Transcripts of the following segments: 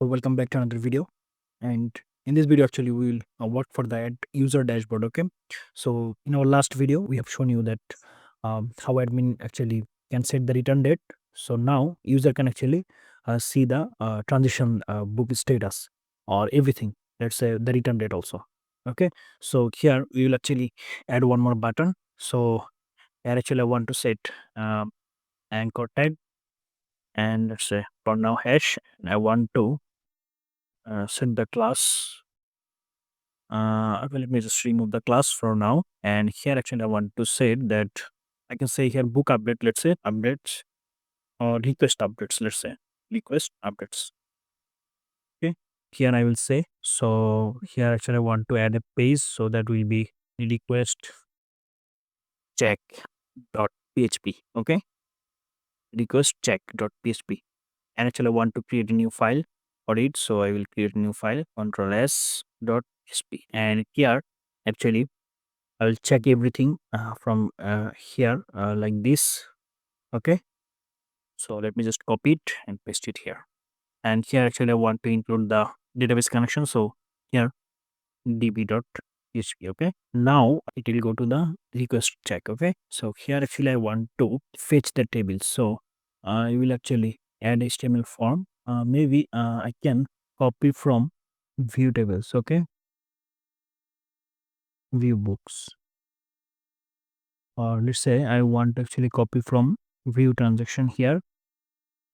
So welcome back to another video. And in this video, actually, we will work for the user dashboard. Okay. So in our last video, we have shown you that how admin actually can set the return date. So now user can actually see the transition book status or everything. Let's say the return date also. Okay. So here we will actually add one more button. So here actually I want to set anchor tag, and let's say for now hash. And I want to set the class. Okay, let me just remove the class for now. And here actually I want to say that I can say here book update, let's say updates or request updates, let's say request updates. Okay. Here I will say, so here actually I want to add a page, so that will be request check dot php. Okay. Request check dot php. And actually I want to create a new file for it. So I will create a new file, control s dot php. And here actually I will check everything from here like this. Okay. So let me just copy it and paste it here. And here actually I want to include the database connection. So here db.php. Okay. Now it will go to the request check. Okay. So here actually I want to fetch the table. So I will actually add HTML form. Maybe I can copy from view tables. Okay. View books. Or let's say I want to actually copy from view transaction here,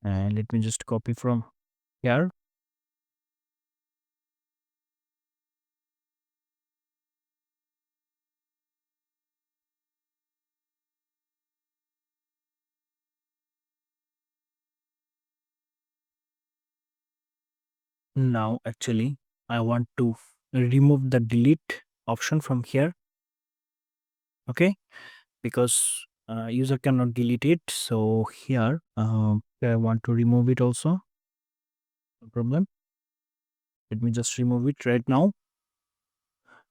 and let me just copy from here. Now actually I want to remove the delete option from here. Okay, because user cannot delete it. So here I want to remove it also. No problem. Let me just remove it right now.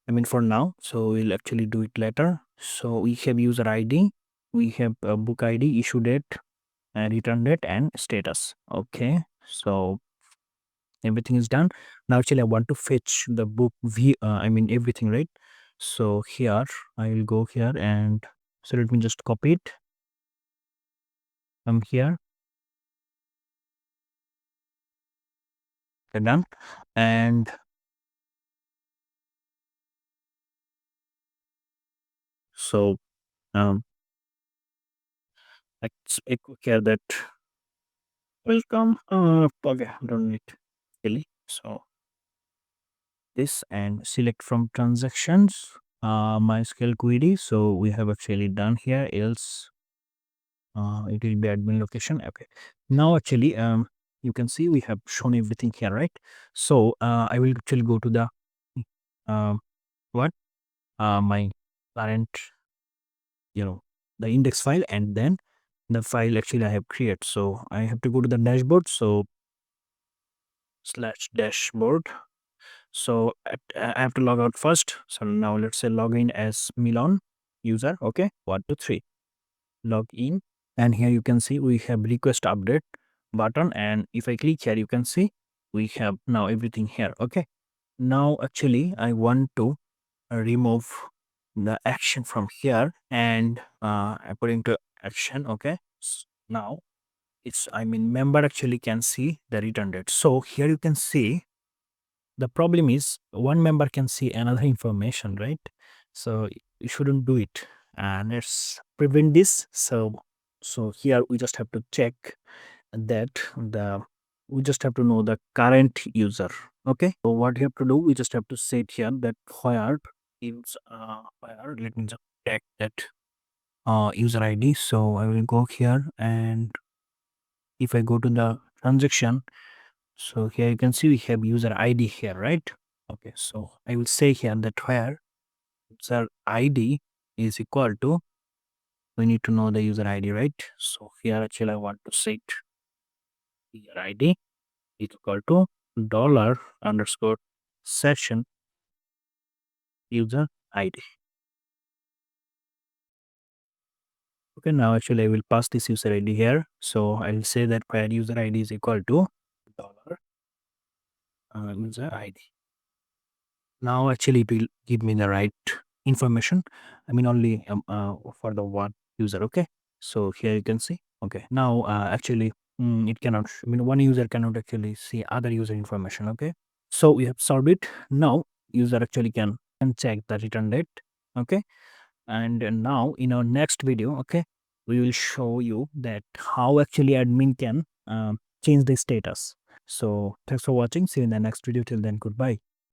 I mean for now. So we'll actually do it later. So we have user ID, we have book ID, issue date, and return date, and status. Okay, so everything is done. Now actually I want to fetch the book I mean everything, right? So here I will go here, and so let me just copy it from here. Okay, done. And so let's echo here that welcome. Okay, don't need really. So this, and select from transactions mysql query. So we have actually done here, else it will be admin location. Okay, now actually you can see we have shown everything here, right? So I will actually go to the um what my current, the index file, and then the file actually I have created. So I have to go to the dashboard. So slash dashboard. So I have to log out first. So now let's say login as Milan user. Okay, 1 2 3 log in. And here you can see we have request update button, and if I click here you can see we have now everything here. Okay, now actually I want to remove the action from here, and I put into action. Okay, now it's, I mean, member actually can see the return date. So here you can see the problem is one member can see another information, right? So you shouldn't do it, and let's prevent this. So here we just have to check that the we just have to know the current user. Okay, so what you have to do, we just have to set here that where is where, let me just check that user ID. So I will go here, and if I go to the transaction, so here you can see we have user ID here, right? Okay, so I will say here that where user ID is equal to, we need to know the user ID, right? So here actually I want to set user ID is equal to dollar underscore session user ID. Okay, now actually I will pass this user ID here. So I'll say that where user ID is equal to dollar user ID. Now actually it will give me the right information. I mean only for the one user. Okay. So here you can see. Okay. Now actually it cannot. I mean one user cannot actually see other user information. Okay. So we have solved it. Now user actually can check the return date. Okay. And now in our next video, okay, we will show you that how actually admin can change the status. So thanks for watching. See you in the next video. Till then, goodbye.